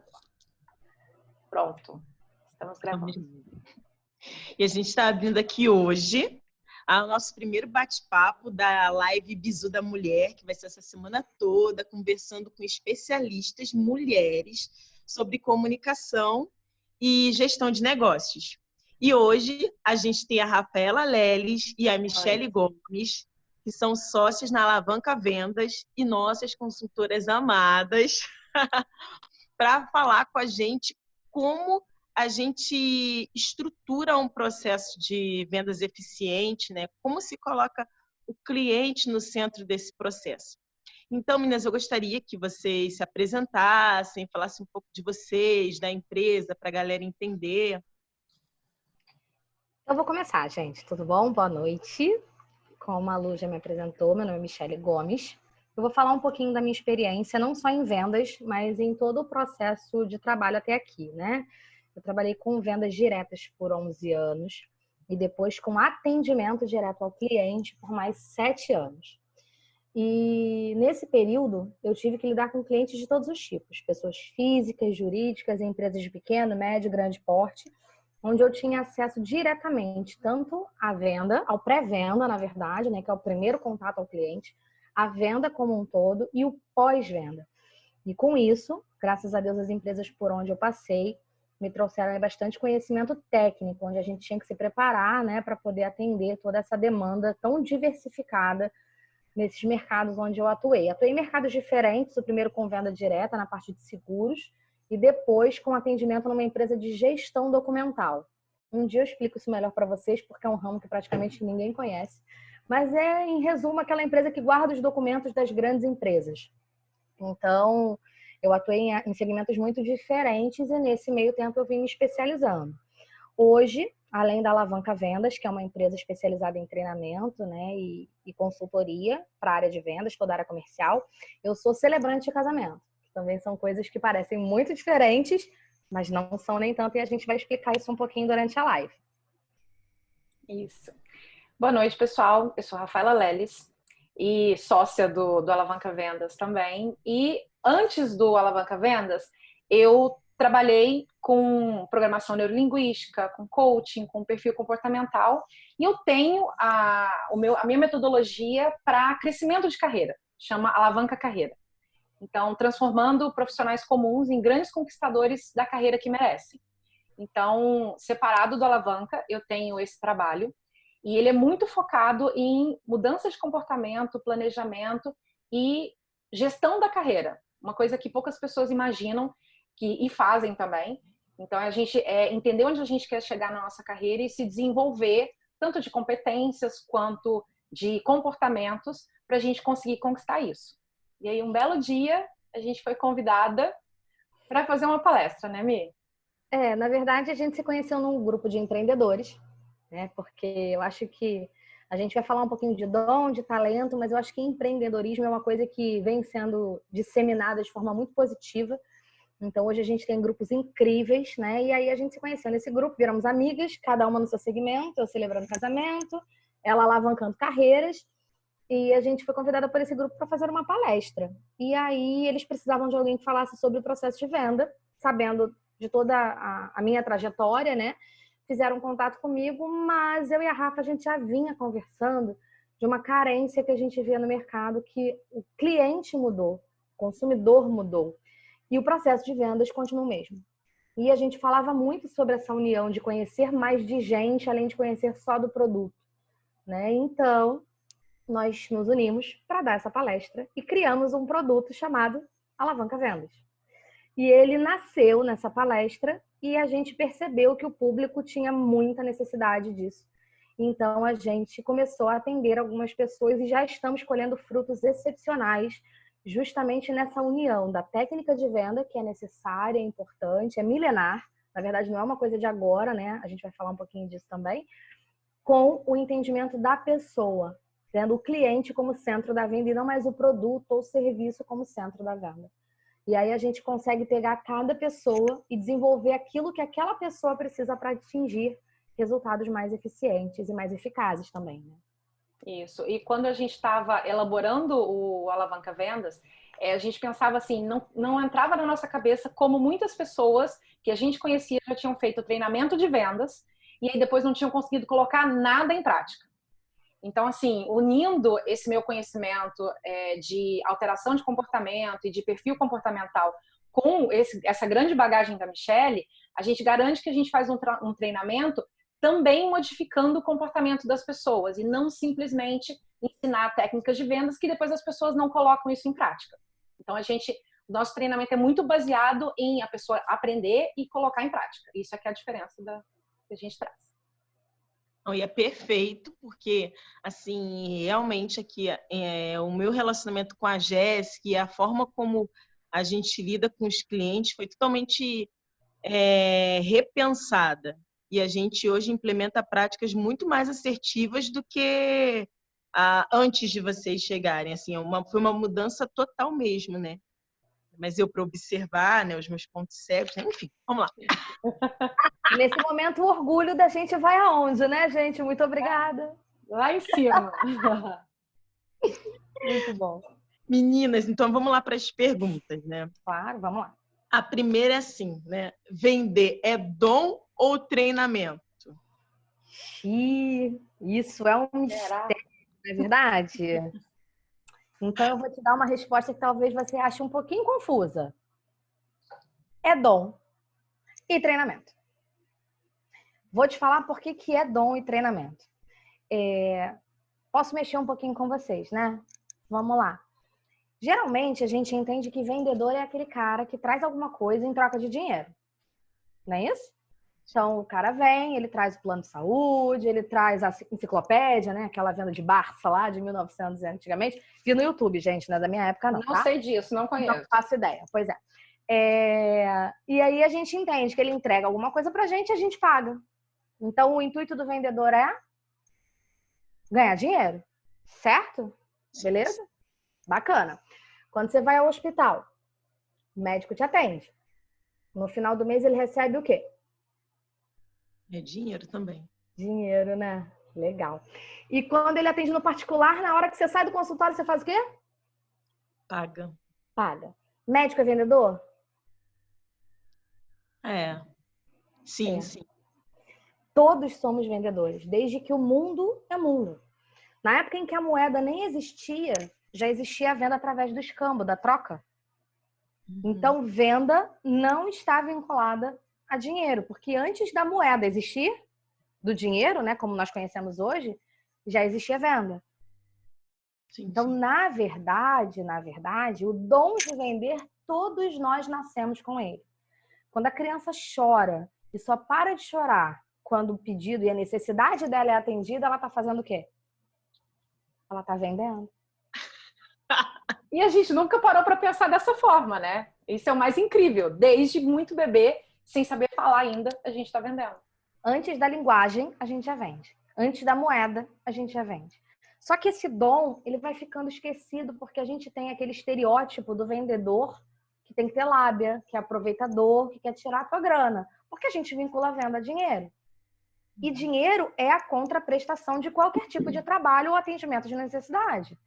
computador. Pronto. Estamos gravando. E a gente está abrindo aqui hoje o nosso primeiro bate-papo da live Bizu da Mulher, que vai ser essa semana toda, conversando com especialistas mulheres sobre comunicação e gestão de negócios. E hoje a gente tem a Rafaela Leles e a Michele Gomes, que são sócias na Alavanca Vendas e nossas consultoras amadas, para falar com a gente como a gente estrutura um processo de vendas eficiente, né? Como se coloca o cliente no centro desse processo. Então, meninas, eu gostaria que vocês se apresentassem, falassem um pouco de vocês, da empresa, para a galera entender. Eu vou começar, gente. Tudo bom? Boa noite. Como a Lu já me apresentou, meu nome é Michele Gomes. Eu vou falar um pouquinho da minha experiência, não só em vendas, mas em todo o processo de trabalho até aqui, né? Eu trabalhei com vendas diretas por 11 anos e depois com atendimento direto ao cliente por mais 7 anos. E nesse período, eu tive que lidar com clientes de todos os tipos, pessoas físicas, jurídicas, empresas de pequeno, médio, grande porte, onde eu tinha acesso diretamente tanto à venda, ao pré-venda, na verdade, né, que é o primeiro contato ao cliente, a venda como um todo e o pós-venda. E com isso, graças a Deus, as empresas por onde eu passei me trouxeram bastante conhecimento técnico, onde a gente tinha que se preparar, né, para poder atender toda essa demanda tão diversificada nesses mercados onde eu atuei. Atuei em mercados diferentes, o primeiro com venda direta na parte de seguros e depois com atendimento numa empresa de gestão documental. Um dia eu explico isso melhor para vocês, porque é um ramo que praticamente ninguém conhece. Mas é, em resumo, aquela empresa que guarda os documentos das grandes empresas. Então, eu atuei em segmentos muito diferentes e nesse meio tempo eu vim me especializando. Hoje, além da Alavanca Vendas, que é uma empresa especializada em treinamento, né, e consultoria para a área de vendas, toda a área comercial, eu sou celebrante de casamento. Também são coisas que parecem muito diferentes, mas não são nem tanto, e a gente vai explicar isso um pouquinho durante a live. Isso. Boa noite, pessoal. Eu sou Rafaela Leles e sócia do Alavanca Vendas também. E antes do Alavanca Vendas, eu trabalhei com programação neurolinguística, com coaching, com perfil comportamental. E eu tenho a minha metodologia para crescimento de carreira, chama Alavanca Carreira. Então, transformando profissionais comuns em grandes conquistadores da carreira que merecem. Então, separado do Alavanca, eu tenho esse trabalho. E ele é muito focado em mudança de comportamento, planejamento e gestão da carreira. Uma coisa que poucas pessoas imaginam e fazem também. Então, a gente entender onde a gente quer chegar na nossa carreira e se desenvolver, tanto de competências quanto de comportamentos, para a gente conseguir conquistar isso. E aí, um belo dia, a gente foi convidada para fazer uma palestra, né, Mi? Na verdade, a gente se conheceu num grupo de empreendedores, né? Porque eu acho que a gente vai falar um pouquinho de dom, de talento, mas eu acho que empreendedorismo é uma coisa que vem sendo disseminada de forma muito positiva. Então, hoje a gente tem grupos incríveis, né? E aí a gente se conheceu nesse grupo, viramos amigas, cada uma no seu segmento, eu celebrando casamento, ela alavancando carreiras. E a gente foi convidada por esse grupo para fazer uma palestra. E aí eles precisavam de alguém que falasse sobre o processo de venda, sabendo de toda a minha trajetória, né? Fizeram contato comigo, mas eu e a Rafa, a gente já vinha conversando de uma carência que a gente via no mercado, que o cliente mudou, o consumidor mudou, e o processo de vendas continua o mesmo. E a gente falava muito sobre essa união de conhecer mais de gente, além de conhecer só do produto, né? Então, nós nos unimos para dar essa palestra e criamos um produto chamado Alavanca Vendas. E ele nasceu nessa palestra e a gente percebeu que o público tinha muita necessidade disso. Então, a gente começou a atender algumas pessoas e já estamos colhendo frutos excepcionais justamente nessa união da técnica de venda, que é necessária, é importante, é milenar. Na verdade, não é uma coisa de agora, né? A gente vai falar um pouquinho disso também. Com o entendimento da pessoa, tendo o cliente como centro da venda e não mais o produto ou serviço como centro da venda. E aí a gente consegue pegar cada pessoa e desenvolver aquilo que aquela pessoa precisa para atingir resultados mais eficientes e mais eficazes também, né? Isso. E quando a gente estava elaborando o Alavanca Vendas, a gente pensava assim, não entrava na nossa cabeça como muitas pessoas que a gente conhecia já tinham feito treinamento de vendas e aí depois não tinham conseguido colocar nada em prática. Então, assim, unindo esse meu conhecimento de alteração de comportamento e de perfil comportamental com essa grande bagagem da Michelle, a gente garante que a gente faz um treinamento também modificando o comportamento das pessoas e não simplesmente ensinar técnicas de vendas que depois as pessoas não colocam isso em prática. Então, nosso treinamento é muito baseado em a pessoa aprender e colocar em prática. Isso é que é a diferença que a gente traz. E é perfeito, porque, assim, realmente aqui o meu relacionamento com a Jéssica e a forma como a gente lida com os clientes foi totalmente repensada. E a gente hoje implementa práticas muito mais assertivas do que antes de vocês chegarem. Assim, foi uma mudança total mesmo, né? Mas eu, para observar, né, os meus pontos cegos, né? Enfim, vamos lá. Nesse momento, o orgulho da gente vai aonde, né, gente? Muito obrigada. Lá em cima. Muito bom. Meninas, então vamos lá para as perguntas, né? Claro, vamos lá. A primeira é assim, né? Vender é dom ou treinamento? Isso é um mistério, não é verdade? Então, eu vou te dar uma resposta que talvez você ache um pouquinho confusa. É dom e treinamento. Vou te falar por que é dom e treinamento. Posso mexer um pouquinho com vocês, né? Vamos lá. Geralmente, a gente entende que vendedor é aquele cara que traz alguma coisa em troca de dinheiro. Não é isso? Então, o cara vem, ele traz o plano de saúde, ele traz a enciclopédia, né? Aquela venda de Barça lá, de 1900 antigamente. Vi no YouTube, gente, não é da minha época, não. Não sei disso, não conheço. Não faço ideia. Pois é. E aí a gente entende que ele entrega alguma coisa pra gente e a gente paga. Então, o intuito do vendedor é ganhar dinheiro. Certo? Beleza? Bacana. Quando você vai ao hospital, o médico te atende. No final do mês, ele recebe o quê? É dinheiro também. Dinheiro, né? Legal. E quando ele atende no particular, na hora que você sai do consultório, você faz o quê? Paga. Paga. Médico é vendedor? Sim, sim. Todos somos vendedores, desde que o mundo é mundo. Na época em que a moeda nem existia, já existia a venda através do escambo, da troca. Então, venda não está vinculada a dinheiro, porque antes da moeda existir, do dinheiro, né, como nós conhecemos hoje, já existia venda. Sim, então, sim. na verdade, o dom de vender, todos nós nascemos com ele. Quando a criança chora e só para de chorar quando o pedido e a necessidade dela é atendida, ela está fazendo o quê? Ela está vendendo. E a gente nunca parou para pensar dessa forma, né? Isso é o mais incrível. Desde muito bebê, sem saber falar ainda, a gente está vendendo. Antes da linguagem, a gente já vende. Antes da moeda, a gente já vende. Só que esse dom, ele vai ficando esquecido porque a gente tem aquele estereótipo do vendedor que tem que ter lábia, que é aproveitador, que quer tirar a tua grana. Porque a gente vincula a venda a dinheiro. E dinheiro é a contraprestação de qualquer tipo de trabalho ou atendimento de necessidade.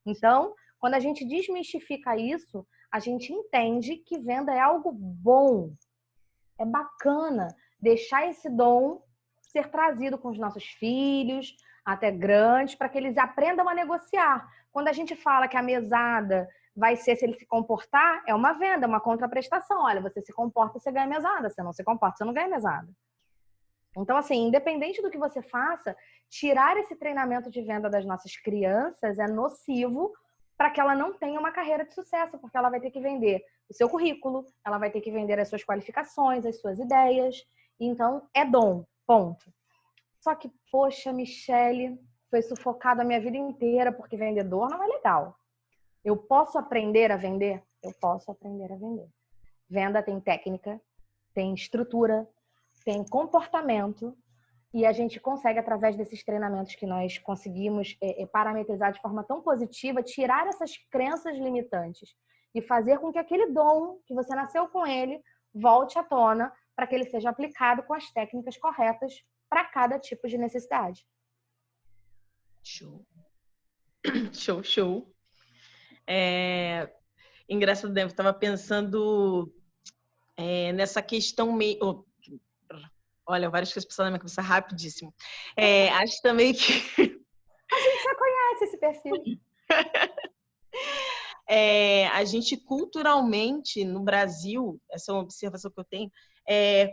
Então, quando a gente desmistifica isso, a gente entende que venda é algo bom. É bacana deixar esse dom ser trazido com os nossos filhos, até grandes, para que eles aprendam a negociar. Quando a gente fala que a mesada vai ser se ele se comportar, é uma venda, é uma contraprestação. Olha, você se comporta, você ganha mesada. Você não se comporta, você não ganha mesada. Então, assim, independente do que você faça, tirar esse treinamento de venda das nossas crianças é nocivo para que ela não tenha uma carreira de sucesso, porque ela vai ter que vender o seu currículo, ela vai ter que vender as suas qualificações, as suas ideias. Então, é dom, ponto. Só que, poxa, Michelle, foi sufocada a minha vida inteira porque vendedor não é legal. Eu posso aprender a vender? Eu posso aprender a vender. Venda tem técnica, tem estrutura, tem comportamento e a gente consegue, através desses treinamentos que nós conseguimos parametrizar de forma tão positiva, tirar essas crenças limitantes e fazer com que aquele dom que você nasceu com ele volte à tona para que ele seja aplicado com as técnicas corretas para cada tipo de necessidade. Show. Show, show. Engraçado, né? Eu estava pensando nessa questão meio... Olha, várias coisas passaram na minha cabeça rapidíssimo. Acho também que... A gente já conhece esse perfil. A gente culturalmente, no Brasil, essa é uma observação que eu tenho,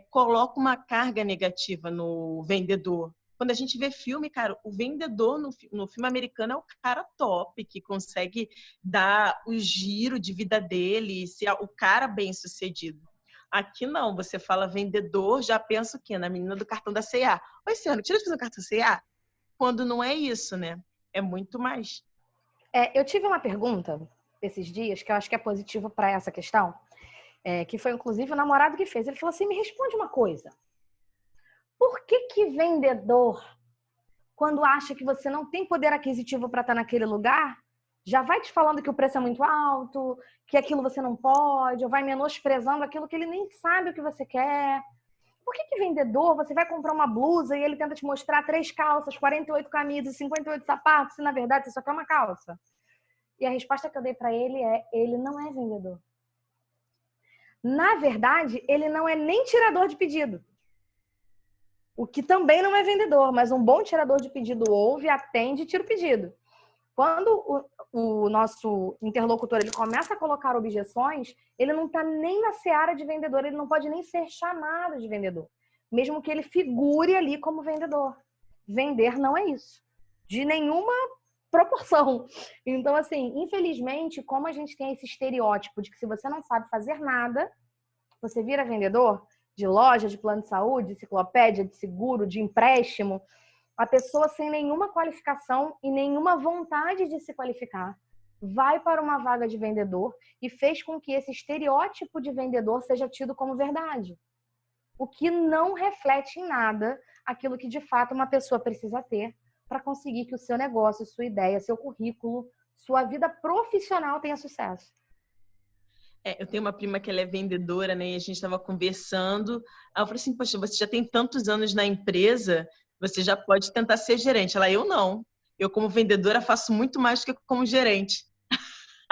coloca uma carga negativa no vendedor. Quando a gente vê filme, cara, o vendedor no filme americano é o cara top, que consegue dar o giro de vida dele, ser o cara bem-sucedido. Aqui não, você fala vendedor, já pensa o quê? Na menina do cartão da C&A. Oi, senhora, tira de fazer um cartão C&A? Quando não é isso, né? É muito mais. Eu tive uma pergunta esses dias, que eu acho que é positivo para essa questão, que foi inclusive o namorado que fez. Ele falou assim, me responde uma coisa. Por que vendedor, quando acha que você não tem poder aquisitivo para estar naquele lugar, já vai te falando que o preço é muito alto, que aquilo você não pode, ou vai menosprezando aquilo que ele nem sabe o que você quer? Por que vendedor, você vai comprar uma blusa e ele tenta te mostrar 3 calças, 48 camisas, 58 sapatos, se na verdade você só quer uma calça? E a resposta que eu dei para ele ele não é vendedor. Na verdade, ele não é nem tirador de pedido. O que também não é vendedor, mas um bom tirador de pedido ouve, atende e tira o pedido. Quando o nosso interlocutor ele começa a colocar objeções, ele não está nem na seara de vendedor, ele não pode nem ser chamado de vendedor, mesmo que ele figure ali como vendedor. Vender não é isso, de nenhuma proporção. Então, assim, infelizmente, como a gente tem esse estereótipo de que se você não sabe fazer nada, você vira vendedor de loja, de plano de saúde, de enciclopédia, de seguro, de empréstimo, a pessoa sem nenhuma qualificação e nenhuma vontade de se qualificar vai para uma vaga de vendedor e fez com que esse estereótipo de vendedor seja tido como verdade. O que não reflete em nada aquilo que de fato uma pessoa precisa ter para conseguir que o seu negócio, sua ideia, seu currículo, sua vida profissional tenha sucesso. Eu tenho uma prima que ela é vendedora, né? E a gente estava conversando. Aí eu falei assim, poxa, você já tem tantos anos na empresa, você já pode tentar ser gerente. Ela, eu não. Eu, como vendedora, faço muito mais do que como gerente.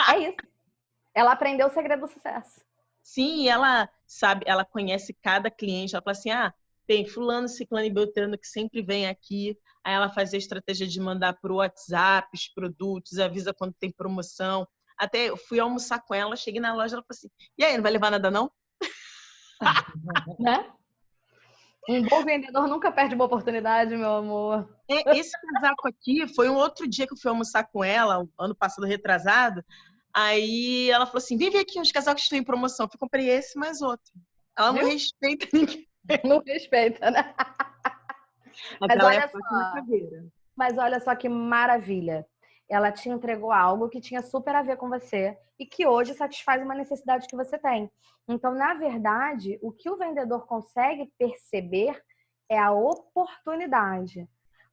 É isso. Ela aprendeu o segredo do sucesso. Sim, ela sabe, ela conhece cada cliente. Ela fala assim, tem fulano, ciclano e beltrano que sempre vem aqui. Aí ela faz a estratégia de mandar por WhatsApp os produtos, avisa quando tem promoção. Até eu fui almoçar com ela, cheguei na loja, ela falou assim, e aí, não vai levar nada não? Né? Um bom vendedor nunca perde uma oportunidade, meu amor. Esse casaco aqui foi um outro dia que eu fui almoçar com ela, ano passado retrasado. Aí ela falou assim, vem ver aqui uns casacos que estão em promoção. Eu comprei esse mais outro. Ela não respeita ninguém. Não respeita, né? Mas olha só que maravilha. Ela te entregou algo que tinha super a ver com você e que hoje satisfaz uma necessidade que você tem. Então, na verdade, o que o vendedor consegue perceber é a oportunidade,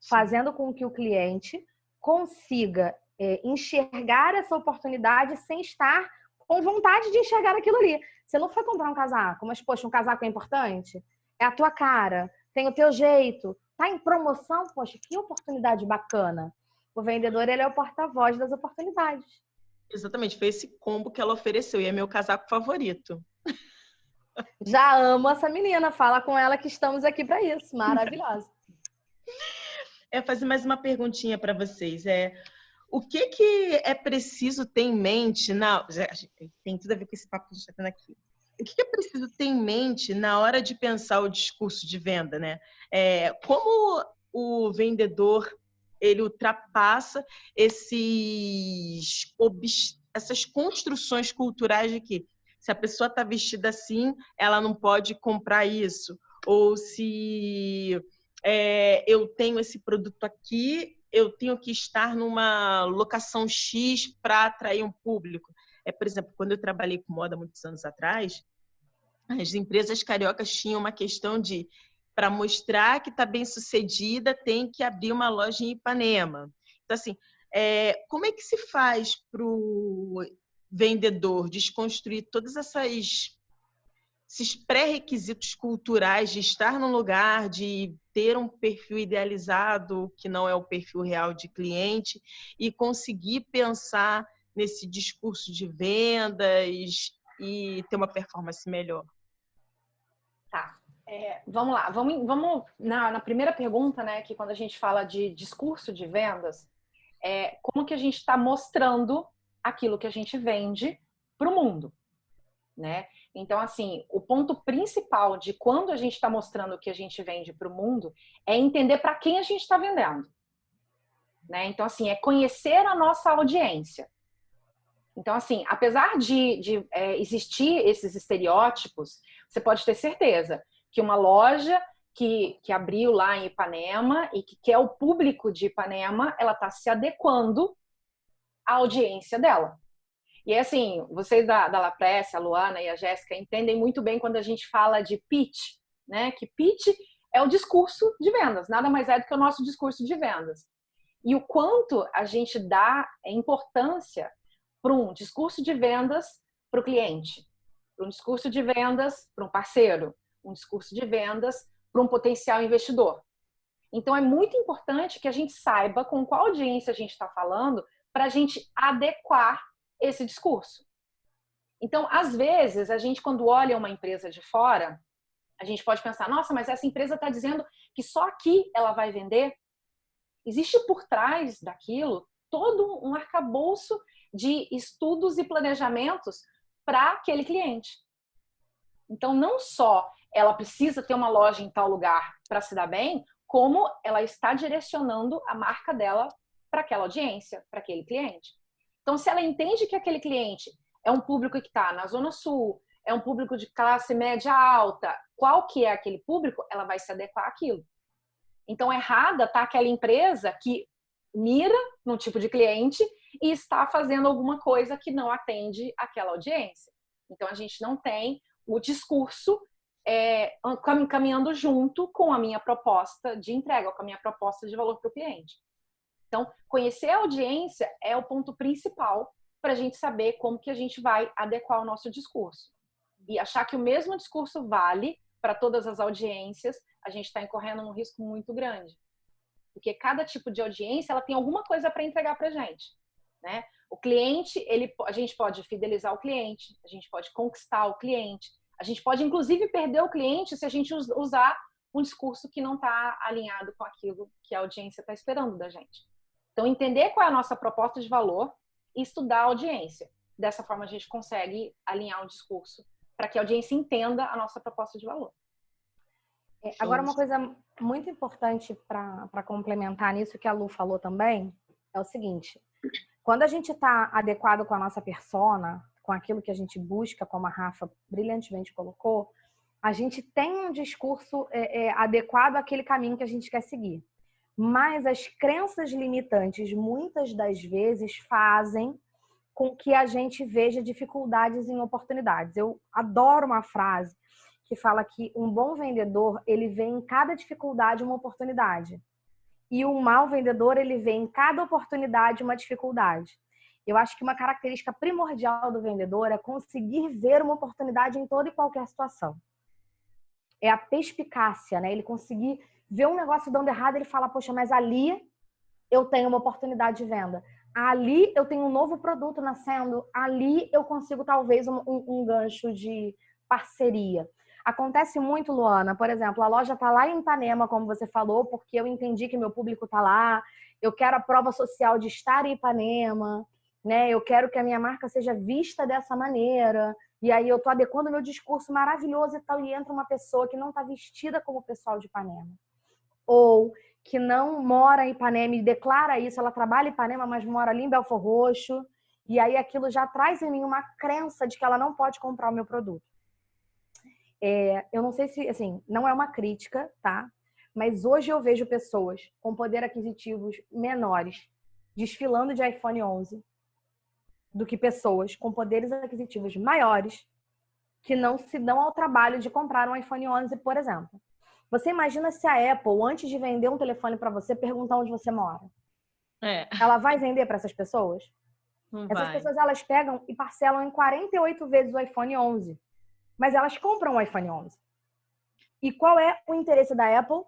fazendo com que o cliente consiga enxergar essa oportunidade sem estar com vontade de enxergar aquilo ali. Você não foi comprar um casaco, mas, poxa, um casaco é importante? É a tua cara, tem o teu jeito, tá em promoção? Poxa, que oportunidade bacana. O vendedor, ele é o porta-voz das oportunidades. Exatamente, foi esse combo que ela ofereceu e é meu casaco favorito. Já amo essa menina, fala com ela que estamos aqui para isso. Maravilhosa. Fazer mais uma perguntinha para vocês. O que é preciso ter em mente tem tudo a ver com esse papo que a gente está tendo aqui. O que é preciso ter em mente na hora de pensar o discurso de venda, né? Como o vendedor ele ultrapassa essas construções culturais de que se a pessoa está vestida assim, ela não pode comprar isso. Ou se eu tenho esse produto aqui, eu tenho que estar numa locação X para atrair um público. Por exemplo, quando eu trabalhei com moda muitos anos atrás, as empresas cariocas tinham uma questão de, para mostrar que está bem sucedida, tem que abrir uma loja em Ipanema. Então, assim, como é que se faz para o vendedor desconstruir todos esses pré-requisitos culturais de estar num lugar, de ter um perfil idealizado, que não é o perfil real de cliente, e conseguir pensar nesse discurso de vendas e ter uma performance melhor? Tá. Vamos lá. Vamos na primeira pergunta, né? Que quando a gente fala de discurso de vendas, como que a gente está mostrando aquilo que a gente vende para o mundo, né? Então, assim, o ponto principal de quando a gente está mostrando o que a gente vende para o mundo é entender para quem a gente está vendendo, né? Então, assim, é conhecer a nossa audiência. Então, assim, apesar de existir esses estereótipos, você pode ter certeza que uma loja que abriu lá em Ipanema e que quer o público de Ipanema, ela está se adequando à audiência dela. E assim, vocês da La Presse, a Luana e a Jéssica, entendem muito bem quando a gente fala de pitch, né? Que pitch é o discurso de vendas, nada mais é do que o nosso discurso de vendas. E o quanto a gente dá importância para um discurso de vendas para o cliente, para um discurso de vendas para um parceiro, um discurso de vendas para um potencial investidor. Então, é muito importante que a gente saiba com qual audiência a gente está falando para a gente adequar esse discurso. Então, às vezes, a gente, quando olha uma empresa de fora, a gente pode pensar, nossa, mas essa empresa está dizendo que só aqui ela vai vender. Existe por trás daquilo todo um arcabouço de estudos e planejamentos para aquele cliente. Então, não só ela precisa ter uma loja em tal lugar para se dar bem, como ela está direcionando a marca dela para aquela audiência, para aquele cliente. Então, se ela entende que aquele cliente é um público que está na Zona Sul, é um público de classe média alta, qual que é aquele público, ela vai se adequar àquilo. Então, errada está aquela empresa que mira num tipo de cliente e está fazendo alguma coisa que não atende aquela audiência. Então, a gente não tem o discurso caminhando junto com a minha proposta de entrega, com a minha proposta de valor para o cliente. Então, conhecer a audiência é o ponto principal para a gente saber como que a gente vai adequar o nosso discurso. E achar que o mesmo discurso vale para todas as audiências, a gente está incorrendo um risco muito grande. Porque cada tipo de audiência, ela tem alguma coisa para entregar para a gente, né? O cliente, a gente pode fidelizar o cliente, a gente pode conquistar o cliente, a gente pode, inclusive, perder o cliente se a gente usar um discurso que não está alinhado com aquilo que a audiência está esperando da gente. Então, entender qual é a nossa proposta de valor e estudar a audiência. Dessa forma, a gente consegue alinhar o discurso para que a audiência entenda a nossa proposta de valor. Agora, uma coisa muito importante para complementar nisso que a Lu falou também, é o seguinte. Quando a gente está adequado com a nossa persona, com aquilo que a gente busca, como a Rafa brilhantemente colocou, a gente tem um discurso adequado àquele caminho que a gente quer seguir. Mas as crenças limitantes, muitas das vezes, fazem com que a gente veja dificuldades em oportunidades. Eu adoro uma frase que fala que um bom vendedor, ele vê em cada dificuldade uma oportunidade. E um mau vendedor, ele vê em cada oportunidade uma dificuldade. Eu acho que uma característica primordial do vendedor é conseguir ver uma oportunidade em toda e qualquer situação. É a perspicácia, né? Ele conseguir ver um negócio dando errado, ele fala, poxa, mas ali eu tenho uma oportunidade de venda. Ali eu tenho um novo produto nascendo. Ali eu consigo, talvez, um gancho de parceria. Acontece muito, Luana, por exemplo, a loja está lá em Ipanema, como você falou, porque eu entendi que meu público está lá, eu quero a prova social de estar em Ipanema, né? Eu quero que a minha marca seja vista dessa maneira, e aí eu estou adequando o meu discurso maravilhoso e tal, e entra uma pessoa que não está vestida como o pessoal de Ipanema. Ou que não mora em Ipanema e declara isso, ela trabalha em Ipanema, mas mora ali em Belfor Roxo, e aí aquilo já traz em mim uma crença de que ela não pode comprar o meu produto. Eu não sei se, assim, não é uma crítica, tá? Mas hoje eu vejo pessoas com poder aquisitivos menores desfilando de iPhone 11 do que pessoas com poderes aquisitivos maiores que não se dão ao trabalho de comprar um iPhone 11, por exemplo. Você imagina se a Apple, antes de vender um telefone para você, perguntar onde você mora. Ela vai vender para essas pessoas? Essas pessoas, elas pegam e parcelam em 48 vezes o iPhone 11. Mas elas compram o iPhone 11. E qual é o interesse da Apple?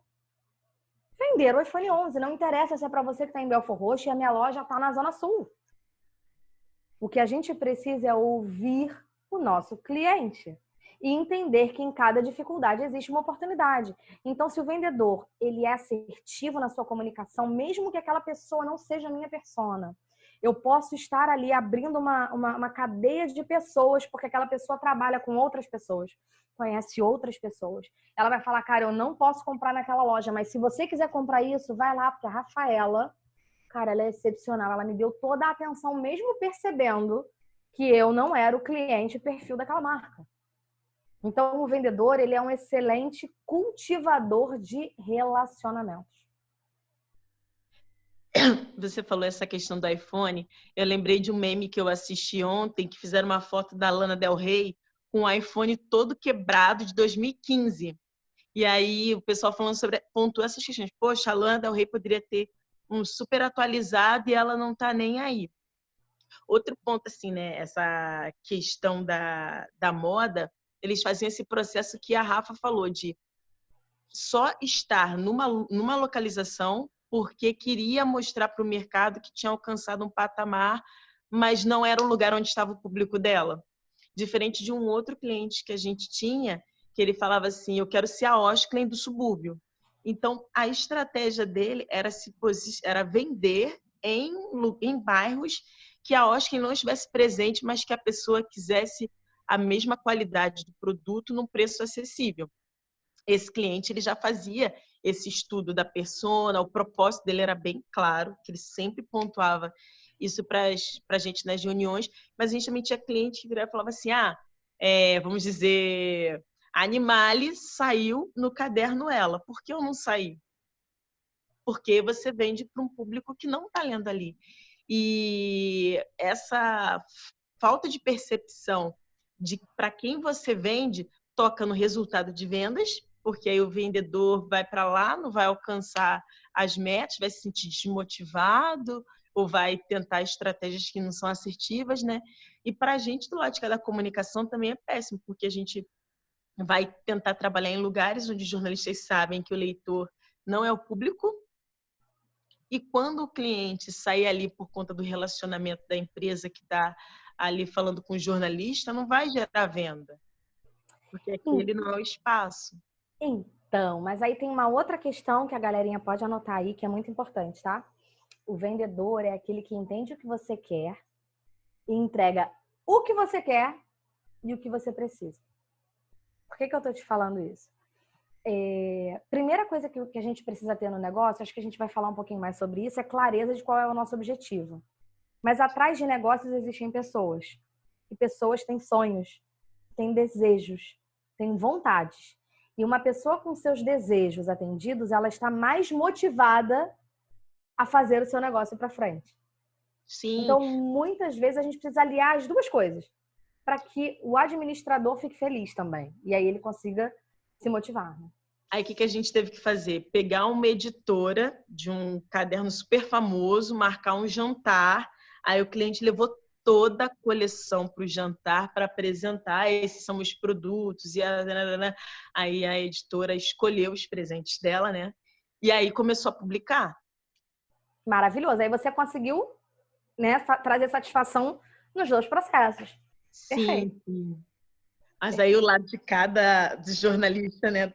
Vender o iPhone 11. Não interessa se é para você que está em Belfor Roxo e a minha loja está na Zona Sul. O que a gente precisa é ouvir o nosso cliente e entender que em cada dificuldade existe uma oportunidade. Então, se o vendedor ele é assertivo na sua comunicação, mesmo que aquela pessoa não seja a minha persona, eu posso estar ali abrindo uma cadeia de pessoas, porque aquela pessoa trabalha com outras pessoas, conhece outras pessoas. Ela vai falar, cara, eu não posso comprar naquela loja, mas se você quiser comprar isso, vai lá, porque a Rafaela, cara, ela é excepcional. Ela me deu toda a atenção, mesmo percebendo que eu não era o cliente perfil daquela marca. Então, o vendedor, ele é um excelente cultivador de relacionamentos. Você falou essa questão do iPhone. Eu lembrei de um meme que eu assisti ontem, que fizeram uma foto da Lana Del Rey com o iPhone todo quebrado de 2015. E aí o pessoal falando sobre, pontuou essas questões. Poxa, a Lana Del Rey poderia ter um super atualizado e ela não tá nem aí. Outro ponto, assim, né? Essa questão da moda, eles faziam esse processo que a Rafa falou, de só estar numa localização porque queria mostrar para o mercado que tinha alcançado um patamar, mas não era o lugar onde estava o público dela. Diferente de um outro cliente que a gente tinha, que ele falava assim, eu quero ser a Osklen do subúrbio. Então, a estratégia dele era vender em bairros que a Osklen não estivesse presente, mas que a pessoa quisesse a mesma qualidade do produto num preço acessível. Esse cliente ele já fazia esse estudo da persona, o propósito dele era bem claro, que ele sempre pontuava isso para a gente nas reuniões, mas a gente também tinha cliente que virava e falava assim, vamos dizer, a Animale saiu no caderno ela, por que eu não saí? Porque você vende para um público que não está lendo ali. E essa falta de percepção de para quem você vende toca no resultado de vendas, porque aí o vendedor vai para lá, não vai alcançar as metas, vai se sentir desmotivado ou vai tentar estratégias que não são assertivas, né? E para a gente do lado de cada comunicação também é péssimo, porque a gente vai tentar trabalhar em lugares onde os jornalistas sabem que o leitor não é o público. E quando o cliente sai ali por conta do relacionamento da empresa que está ali falando com o jornalista, não vai gerar venda, porque aquele não é o espaço. Então, mas aí tem uma outra questão que a galerinha pode anotar aí, que é muito importante, tá? O vendedor é aquele que entende o que você quer e entrega o que você quer e o que você precisa. Por que eu tô te falando isso? Primeira coisa que a gente precisa ter no negócio, acho que a gente vai falar um pouquinho mais sobre isso, é clareza de qual é o nosso objetivo. Mas atrás de negócios existem pessoas. E pessoas têm sonhos, têm desejos, têm vontades. E uma pessoa com seus desejos atendidos, ela está mais motivada a fazer o seu negócio para frente. Sim. Então, muitas vezes a gente precisa aliar as duas coisas para que o administrador fique feliz também. E aí ele consiga se motivar, né? Aí o que a gente teve que fazer? Pegar uma editora de um caderno super famoso, marcar um jantar. Aí o cliente levou toda a coleção para o jantar para apresentar. Esses são os produtos. Aí a editora escolheu os presentes dela, né? E aí começou a publicar. Maravilhoso. Aí você conseguiu, né, trazer satisfação nos dois processos. Sim, Perfeito. sim. Mas aí o lado de cada jornalista, né?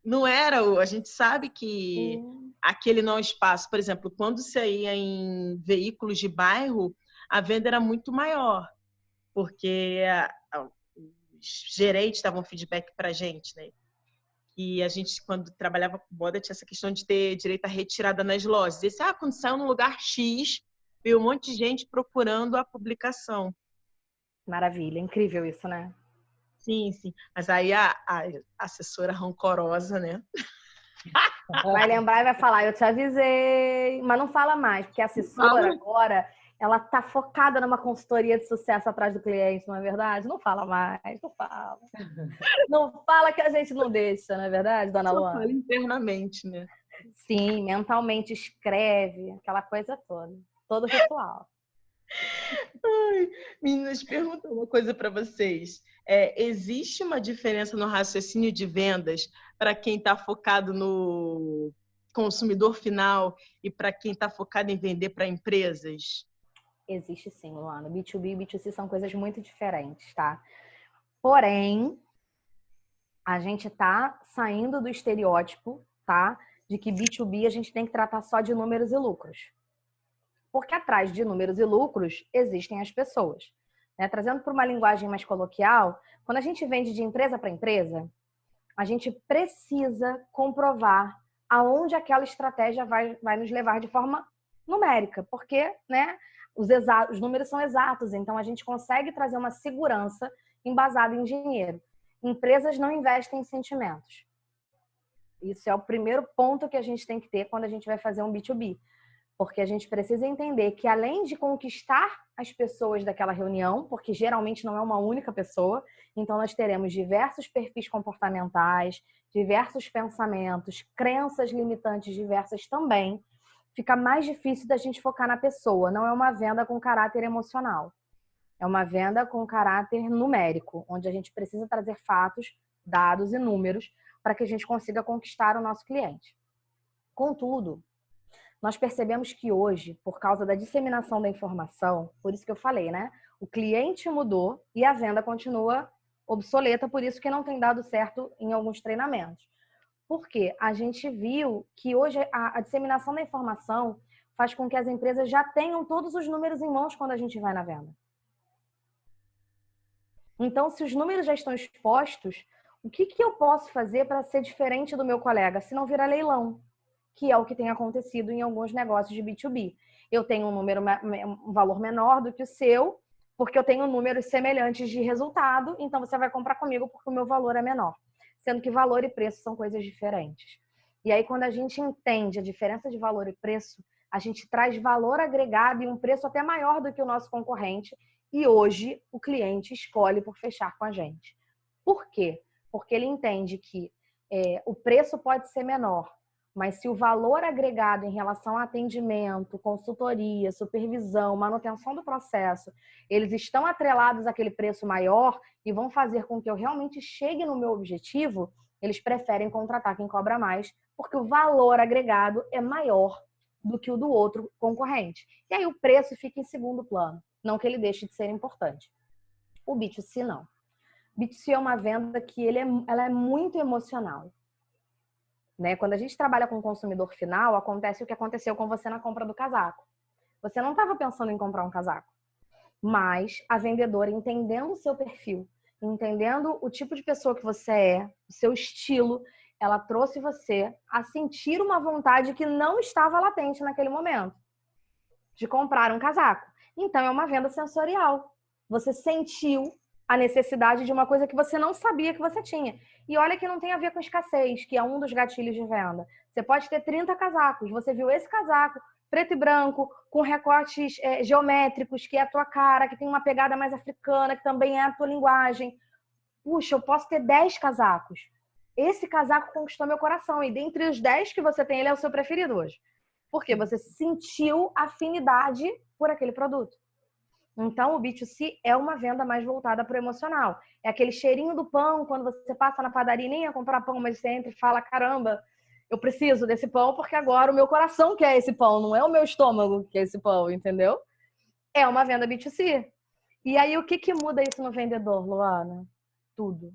Não era a gente sabe que aquele não é o espaço. Por exemplo, quando você ia em veículos de bairro, a venda era muito maior, porque os gerentes davam feedback para a gente, né? E a gente, quando trabalhava com moda, tinha essa questão de ter direito à retirada nas lojas. Esse, quando saiu num lugar X, veio um monte de gente procurando a publicação. Maravilha, incrível isso, né? Sim, sim. Mas aí a assessora rancorosa, né? Vai lembrar e vai falar, eu te avisei. Mas não fala mais, porque a assessora agora, ela tá focada numa consultoria de sucesso atrás do cliente, não é verdade? Não fala mais, não fala. Não fala que a gente não deixa, não é verdade, dona Luana? Fala internamente, né? Sim, mentalmente escreve, aquela coisa toda. Todo ritual. Ai, meninas, pergunta uma coisa para vocês. Existe uma diferença no raciocínio de vendas para quem está focado no consumidor final e para quem está focado em vender para empresas? Existe sim, Luana. B2B e B2C são coisas muito diferentes, tá? Porém, a gente está saindo do estereótipo, tá? De que B2B a gente tem que tratar só de números e lucros. Porque atrás de números e lucros existem as pessoas. Né? Trazendo para uma linguagem mais coloquial, quando a gente vende de empresa para empresa, a gente precisa comprovar aonde aquela estratégia vai nos levar de forma numérica, porque, né, os números são exatos, então a gente consegue trazer uma segurança embasada em dinheiro. Empresas não investem em sentimentos. Isso é o primeiro ponto que a gente tem que ter quando a gente vai fazer um B2B. Porque a gente precisa entender que além de conquistar as pessoas daquela reunião, porque geralmente não é uma única pessoa, então nós teremos diversos perfis comportamentais, diversos pensamentos, crenças limitantes diversas também, fica mais difícil da gente focar na pessoa. Não é uma venda com caráter emocional. É uma venda com caráter numérico, onde a gente precisa trazer fatos, dados e números para que a gente consiga conquistar o nosso cliente. Contudo, nós percebemos que hoje, por causa da disseminação da informação, por isso que eu falei, né? O cliente mudou e a venda continua obsoleta, por isso que não tem dado certo em alguns treinamentos. Porque a gente viu que hoje a disseminação da informação faz com que as empresas já tenham todos os números em mãos quando a gente vai na venda. Então, se os números já estão expostos, o que eu posso fazer para ser diferente do meu colega, se não virar leilão? Que é o que tem acontecido em alguns negócios de B2B. Eu tenho um valor menor do que o seu, porque eu tenho números semelhantes de resultado, então você vai comprar comigo porque o meu valor é menor. Sendo que valor e preço são coisas diferentes. E aí, quando a gente entende a diferença de valor e preço, a gente traz valor agregado e um preço até maior do que o nosso concorrente, e hoje o cliente escolhe por fechar com a gente. Por quê? Porque ele entende que o preço pode ser menor, mas se o valor agregado em relação a atendimento, consultoria, supervisão, manutenção do processo, eles estão atrelados àquele preço maior e vão fazer com que eu realmente chegue no meu objetivo, eles preferem contratar quem cobra mais, porque o valor agregado é maior do que o do outro concorrente. E aí o preço fica em segundo plano, não que ele deixe de ser importante. O B2C não. B2C é uma venda que ela é muito emocional. Né? Quando a gente trabalha com o consumidor final, acontece o que aconteceu com você na compra do casaco. Você não estava pensando em comprar um casaco, mas a vendedora, entendendo o seu perfil, entendendo o tipo de pessoa que você é, o seu estilo, ela trouxe você a sentir uma vontade que não estava latente naquele momento, de comprar um casaco. Então, é uma venda sensorial. Você sentiu a necessidade de uma coisa que você não sabia que você tinha. E olha que não tem a ver com escassez, que é um dos gatilhos de venda. Você pode ter 30 casacos, você viu esse casaco, preto e branco, com recortes geométricos, que é a tua cara, que tem uma pegada mais africana, que também é a tua linguagem. Puxa, eu posso ter 10 casacos. Esse casaco conquistou meu coração, e dentre os 10 que você tem, ele é o seu preferido hoje. Porque você sentiu afinidade por aquele produto. Então, o B2C é uma venda mais voltada para o emocional. É aquele cheirinho do pão, quando você passa na padaria e nem ia comprar pão, mas você entra e fala, caramba, eu preciso desse pão porque agora o meu coração quer esse pão, não é o meu estômago que quer esse pão, entendeu? É uma venda B2C. E aí, o que muda isso no vendedor, Luana? Tudo.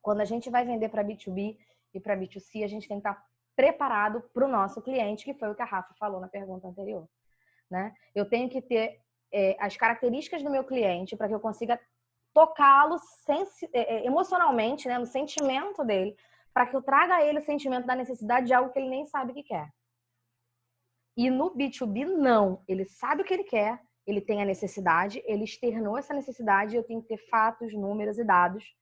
Quando a gente vai vender para B2B e para B2C, a gente tem que estar preparado para o nosso cliente, que foi o que a Rafa falou na pergunta anterior. Né? Eu tenho que ter as características do meu cliente para que eu consiga tocá-lo emocionalmente, né, no sentimento dele, para que eu traga a ele o sentimento da necessidade de algo que ele nem sabe que quer. E no B2B, não. Ele sabe o que ele quer, ele tem a necessidade, ele externou essa necessidade, eu tenho que ter fatos, números e dados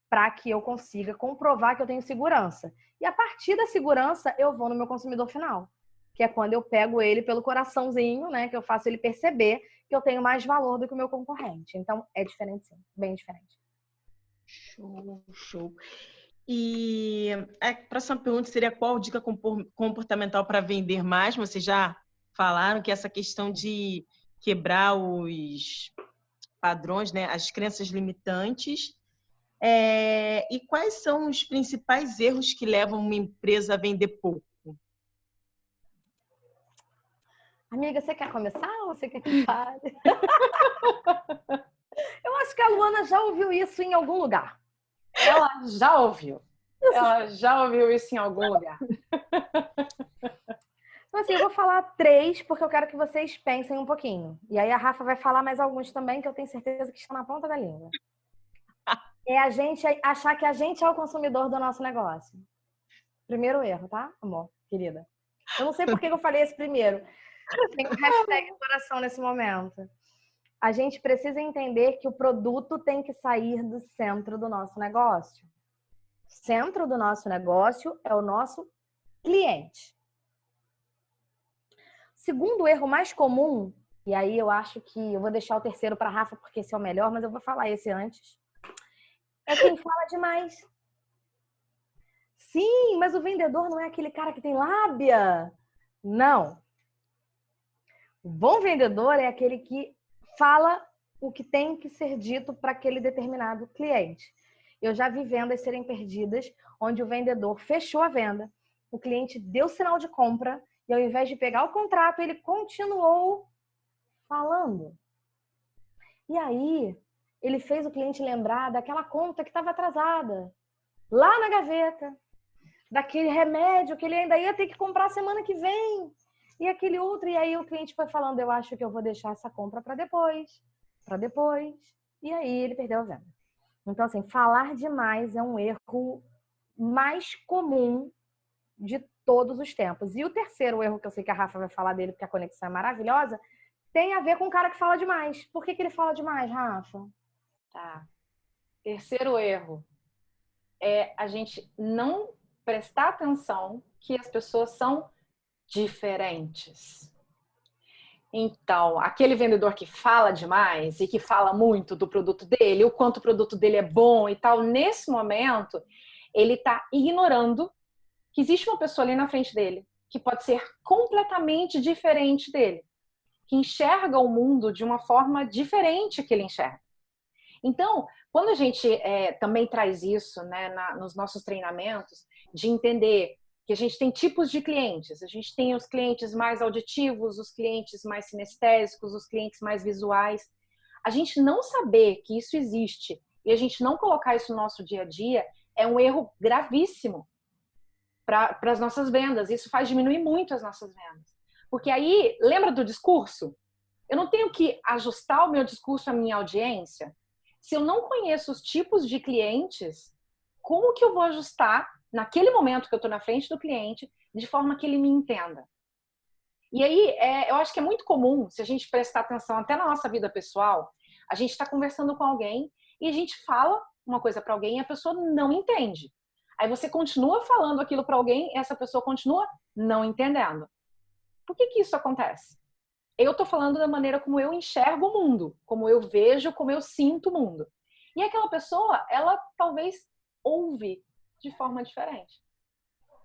para que eu consiga comprovar que eu tenho segurança. E a partir da segurança, eu vou no meu consumidor final, que é quando eu pego ele pelo coraçãozinho, né, que eu faço ele perceber que eu tenho mais valor do que o meu concorrente. Então, é diferente sim, bem diferente. Show, show. E a próxima pergunta seria qual dica comportamental para vender mais? Vocês já falaram que essa questão de quebrar os padrões, né, as crenças limitantes. E quais são os principais erros que levam uma empresa a vender pouco? Amiga, você quer começar ou você quer que eu fale? Eu acho que a Luana já ouviu isso em algum lugar. Ela já ouviu. Ela já ouviu isso em algum lugar. Então, assim, eu vou falar 3 porque eu quero que vocês pensem um pouquinho. E aí a Rafa vai falar mais alguns também, que eu tenho certeza que estão na ponta da língua. É a gente achar que a gente é o consumidor do nosso negócio. Primeiro erro, tá, amor, querida? Eu não sei por que eu falei esse primeiro. Tem um hashtag coração nesse momento. A gente precisa entender que o produto tem que sair do centro do nosso negócio. O centro do nosso negócio é o nosso cliente. Segundo erro mais comum, e aí eu acho que eu vou deixar o terceiro para a Rafa porque esse é o melhor, mas eu vou falar esse antes. É quem fala demais. Sim, mas o vendedor não é aquele cara que tem lábia. Não. O bom vendedor é aquele que fala o que tem que ser dito para aquele determinado cliente. Eu já vi vendas serem perdidas, onde o vendedor fechou a venda, o cliente deu sinal de compra e ao invés de pegar o contrato, ele continuou falando. E aí, ele fez o cliente lembrar daquela conta que estava atrasada, lá na gaveta, daquele remédio que ele ainda ia ter que comprar semana que vem. E aquele outro, e aí o cliente foi falando, eu acho que eu vou deixar essa compra para depois. E aí ele perdeu a venda. Então, assim, falar demais é um erro mais comum de todos os tempos. E o terceiro erro, que eu sei que a Rafa vai falar dele, porque a conexão é maravilhosa, tem a ver com o cara que fala demais. Por que ele fala demais, Rafa? Tá. Terceiro erro é a gente não prestar atenção que as pessoas são diferentes. Então, aquele vendedor que fala demais e que fala muito do produto dele, o quanto o produto dele é bom e tal, nesse momento, ele está ignorando que existe uma pessoa ali na frente dele que pode ser completamente diferente dele, que enxerga o mundo de uma forma diferente que ele enxerga. Então, quando a gente também traz isso, né, nos nossos treinamentos, de entender que a gente tem tipos de clientes. A gente tem os clientes mais auditivos, os clientes mais sinestésicos, os clientes mais visuais. A gente não saber que isso existe e a gente não colocar isso no nosso dia a dia é um erro gravíssimo para as nossas vendas. Isso faz diminuir muito as nossas vendas. Porque aí, lembra do discurso? Eu não tenho que ajustar o meu discurso à minha audiência. Se eu não conheço os tipos de clientes, como que eu vou ajustar naquele momento que eu estou na frente do cliente, de forma que ele me entenda? E aí, eu acho que é muito comum, se a gente prestar atenção até na nossa vida pessoal, a gente está conversando com alguém e a gente fala uma coisa para alguém e a pessoa não entende. Aí você continua falando aquilo para alguém e essa pessoa continua não entendendo. Por que que isso acontece? Eu estou falando da maneira como eu enxergo o mundo, como eu vejo, como eu sinto o mundo. E aquela pessoa, ela talvez ouve de forma diferente.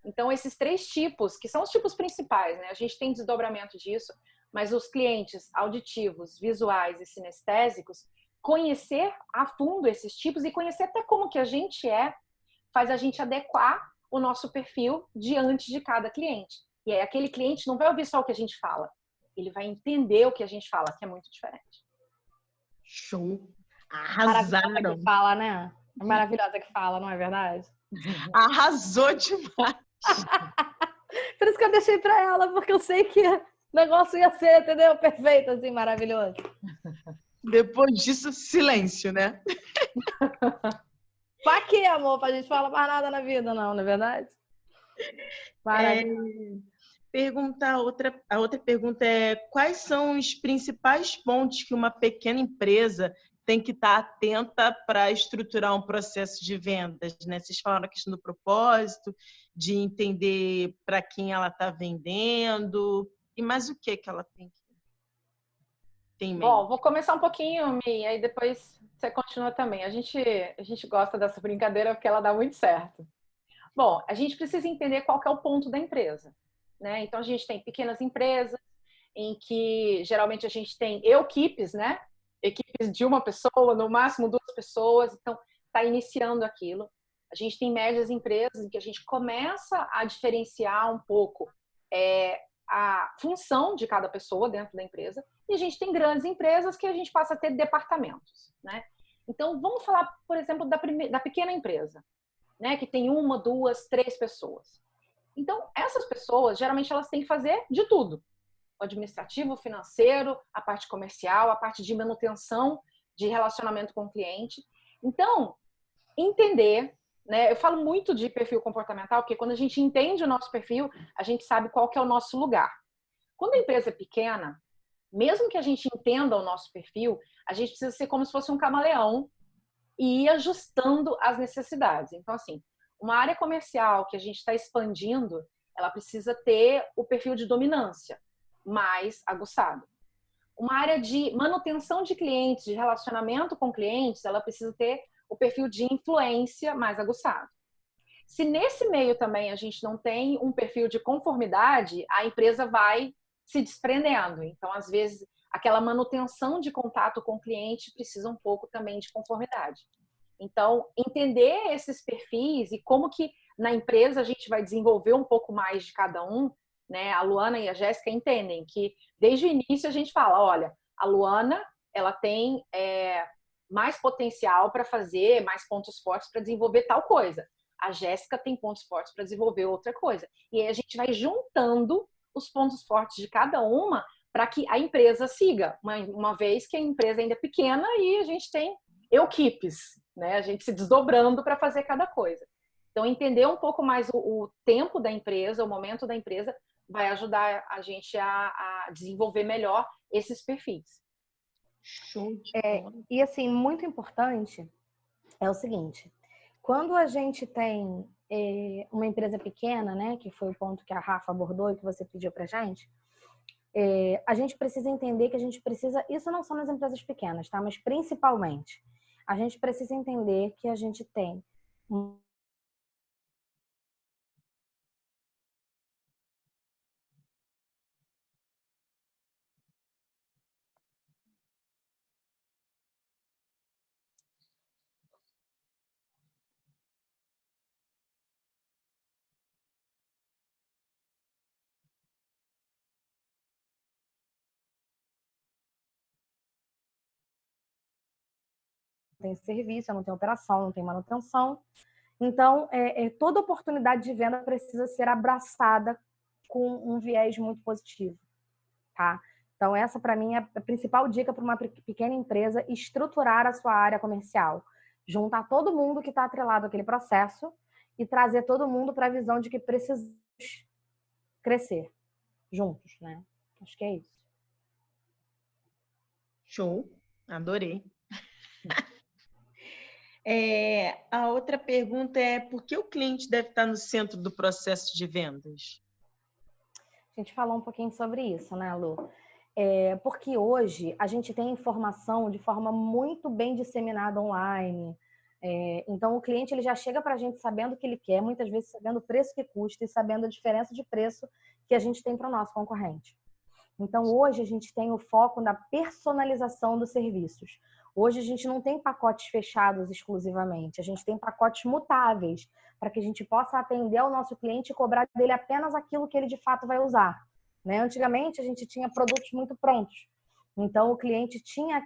Então, esses 3 tipos, que são os tipos principais, né? A gente tem desdobramento disso, mas os clientes auditivos, visuais e sinestésicos, conhecer a fundo esses tipos e conhecer até como que a gente faz a gente adequar o nosso perfil diante de cada cliente. E aí, aquele cliente não vai ouvir só o que a gente fala, ele vai entender o que a gente fala, que é muito diferente. Show! Maravilhosa Arrasaram! que fala, né? Maravilhosa que fala, não é verdade? Arrasou demais! Por isso que eu deixei pra ela, porque eu sei que o negócio ia ser, entendeu? Perfeito, assim, maravilhoso. Depois disso, silêncio, né? Pra quê, amor? Pra gente falar mais nada na vida, não é verdade? Maravilhoso. A outra pergunta é: quais são os principais pontos que uma pequena empresa tem que estar atenta para estruturar um processo de vendas, né? Vocês falaram a questão do propósito, de entender para quem ela está vendendo, e mais o que ela tem em mente? Bom, vou começar um pouquinho, Mi, aí depois você continua também. A gente gosta dessa brincadeira porque ela dá muito certo. Bom, a gente precisa entender qual que é o ponto da empresa, né? Então, a gente tem pequenas empresas em que geralmente a gente tem equipes, né? Equipes de uma pessoa, no máximo 2 pessoas, então está iniciando aquilo. A gente tem médias empresas em que a gente começa a diferenciar um pouco a função de cada pessoa dentro da empresa, e a gente tem grandes empresas que a gente passa a ter departamentos, né? Então, vamos falar, por exemplo, da pequena empresa, né? Que tem 1, 2, 3 pessoas. Então, essas pessoas, geralmente, elas têm que fazer de tudo. O administrativo, o financeiro, a parte comercial, a parte de manutenção de relacionamento com o cliente. Então, entender, né? Eu falo muito de perfil comportamental, porque quando a gente entende o nosso perfil, a gente sabe qual que é o nosso lugar. Quando a empresa é pequena, mesmo que a gente entenda o nosso perfil, a gente precisa ser como se fosse um camaleão e ir ajustando as necessidades. Então, assim, uma área comercial que a gente está expandindo, ela precisa ter o perfil de dominância mais aguçado. Uma área de manutenção de clientes, de relacionamento com clientes, ela precisa ter o perfil de influência mais aguçado. Se nesse meio também a gente não tem um perfil de conformidade, a empresa vai se desprendendo. Então, às vezes, aquela manutenção de contato com o cliente precisa um pouco também de conformidade. Então, entender esses perfis e como que na empresa a gente vai desenvolver um pouco mais de cada um, né? A Luana e a Jéssica entendem que desde o início a gente fala, olha, a Luana, ela tem mais potencial para fazer, mais pontos fortes para desenvolver tal coisa. A Jéssica tem pontos fortes para desenvolver outra coisa. E aí a gente vai juntando os pontos fortes de cada uma para que a empresa siga. Uma vez que a empresa ainda é pequena e a gente tem equipes, né? A gente se desdobrando para fazer cada coisa. Então, entender um pouco mais o tempo da empresa, o momento da empresa, vai ajudar a gente a desenvolver melhor esses perfis. Show de bola. E assim, muito importante é o seguinte, quando a gente tem uma empresa pequena, né, que foi o ponto que a Rafa abordou e que você pediu pra gente, a gente precisa entender que a gente precisa, isso não são nas empresas pequenas, tá? Mas principalmente, a gente precisa entender que a gente tem tem serviço, não tem operação, não tem manutenção. Então, toda oportunidade de venda precisa ser abraçada com um viés muito positivo, tá? Então, essa, para mim, é a principal dica para uma pequena empresa: estruturar a sua área comercial. Juntar todo mundo que está atrelado àquele processo e trazer todo mundo para a visão de que precisamos crescer juntos, né? Acho que é isso. Show, adorei. A outra pergunta é: por que o cliente deve estar no centro do processo de vendas? A gente falou um pouquinho sobre isso, né, Lu? Porque hoje a gente tem informação de forma muito bem disseminada online. Então, o cliente ele já chega para a gente sabendo o que ele quer, muitas vezes sabendo o preço que custa e sabendo a diferença de preço que a gente tem para o nosso concorrente. Então, hoje a gente tem o foco na personalização dos serviços. Hoje a gente não tem pacotes fechados exclusivamente, a gente tem pacotes mutáveis para que a gente possa atender ao nosso cliente e cobrar dele apenas aquilo que ele de fato vai usar. Né? Antigamente a gente tinha produtos muito prontos, então o cliente tinha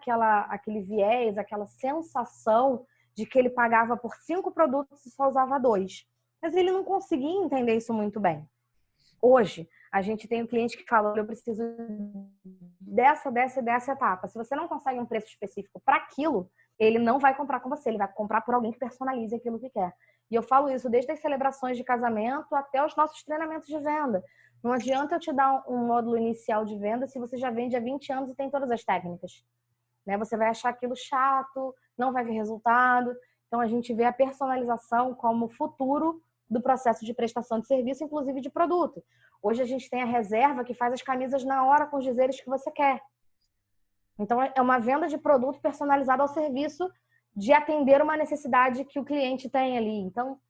aquele viés, aquela sensação de que ele pagava por 5 produtos e só usava 2. Mas ele não conseguia entender isso muito bem. Hoje, a gente tem um cliente que fala: eu preciso dessa etapa. Se você não consegue um preço específico para aquilo, ele não vai comprar com você, ele vai comprar por alguém que personalize aquilo que quer. E eu falo isso desde as celebrações de casamento até os nossos treinamentos de venda. Não adianta eu te dar um módulo inicial de venda se você já vende há 20 anos e tem todas as técnicas. Né? Você vai achar aquilo chato, não vai ver resultado. Então, a gente vê a personalização como futuro do processo de prestação de serviço, inclusive de produto. Hoje a gente tem a reserva que faz as camisas na hora com os dizeres que você quer. Então, é uma venda de produto personalizado ao serviço de atender uma necessidade que o cliente tem ali. Então,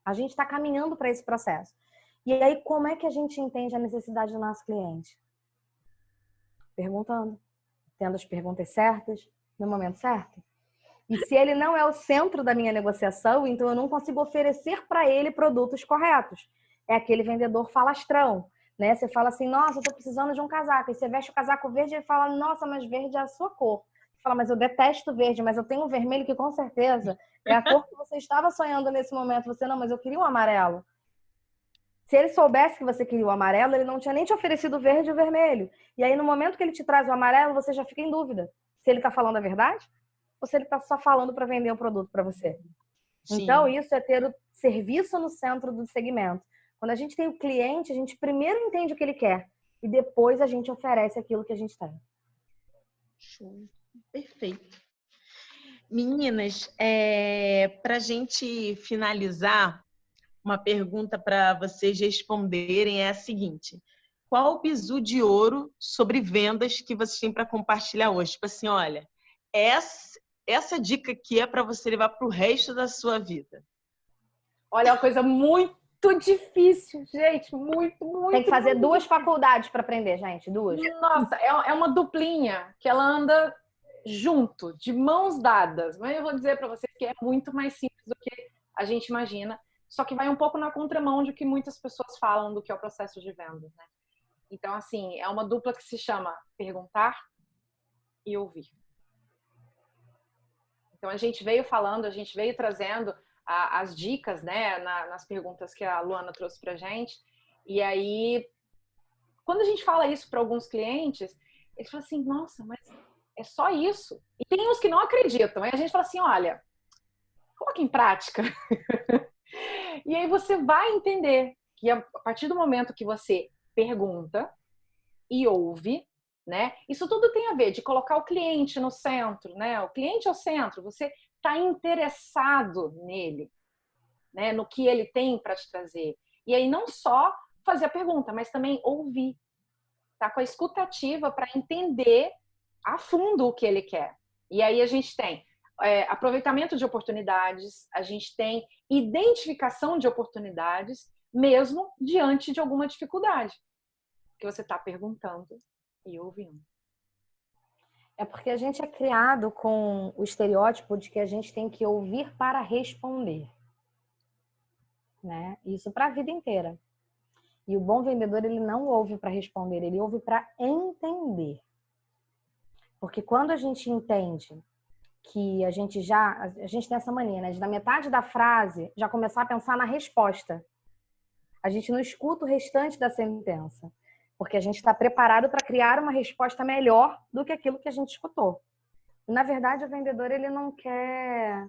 a gente está caminhando para esse processo. E aí, como é que a gente entende a necessidade do nosso cliente? Perguntando, tendo as perguntas certas, no momento certo. E se ele não é o centro da minha negociação, então eu não consigo oferecer para ele produtos corretos. É aquele vendedor falastrão. né? Você fala assim, nossa, eu tô precisando de um casaco. E você veste o casaco verde e ele fala, nossa, mas verde é a sua cor. Você fala, mas eu detesto verde, mas eu tenho um vermelho que com certeza é a cor que você estava sonhando nesse momento. Você, não, mas eu queria um amarelo. Se ele soubesse que você queria o amarelo, ele não tinha nem te oferecido o verde e o vermelho. E aí, no momento que ele te traz o amarelo, você já fica em dúvida se ele tá falando a verdade ou se ele tá só falando para vender o produto para você. Sim. Então, isso é ter o serviço no centro do segmento. Quando a gente tem o cliente, a gente primeiro entende o que ele quer e depois a gente oferece aquilo que a gente tem. Show. Perfeito. Meninas, para a gente finalizar, uma pergunta para vocês responderem é a seguinte: qual o bizu de ouro sobre vendas que vocês têm para compartilhar hoje? Tipo assim, olha, essa dica aqui é para você levar para o resto da sua vida. Olha, é uma coisa muito difícil, gente, muito. Tem que fazer 2 faculdades para aprender, gente, 2. Nossa, é uma duplinha que ela anda junto, de mãos dadas. Mas eu vou dizer para vocês que é muito mais simples do que a gente imagina, só que vai um pouco na contramão de que muitas pessoas falam do que é o processo de vendas, né? Então, assim, é uma dupla que se chama perguntar e ouvir. Então, a gente veio falando, a gente veio trazendo as dicas, né, nas perguntas que a Luana trouxe pra gente. E aí, quando a gente fala isso para alguns clientes, eles falam assim, nossa, mas é só isso? E tem uns que não acreditam. Aí a gente fala assim, olha, coloca em prática. E aí você vai entender que a partir do momento que você pergunta e ouve, né? Isso tudo tem a ver de colocar o cliente no centro, né? O cliente é o centro, você está interessado nele, né? No que ele tem para te trazer. E aí não só fazer a pergunta, mas também ouvir. Tá com a escutativa para entender a fundo o que ele quer. E aí a gente tem aproveitamento de oportunidades, a gente tem identificação de oportunidades, mesmo diante de alguma dificuldade que você está perguntando e ouvindo. É porque a gente é criado com o estereótipo de que a gente tem que ouvir para responder, né? Isso para a vida inteira. E o bom vendedor, ele não ouve para responder, ele ouve para entender. Porque quando a gente entende que a gente tem essa mania, né, de na metade da frase já começar a pensar na resposta. A gente não escuta o restante da sentença, porque a gente está preparado para criar uma resposta melhor do que aquilo que a gente escutou. E, na verdade, o vendedor, ele não quer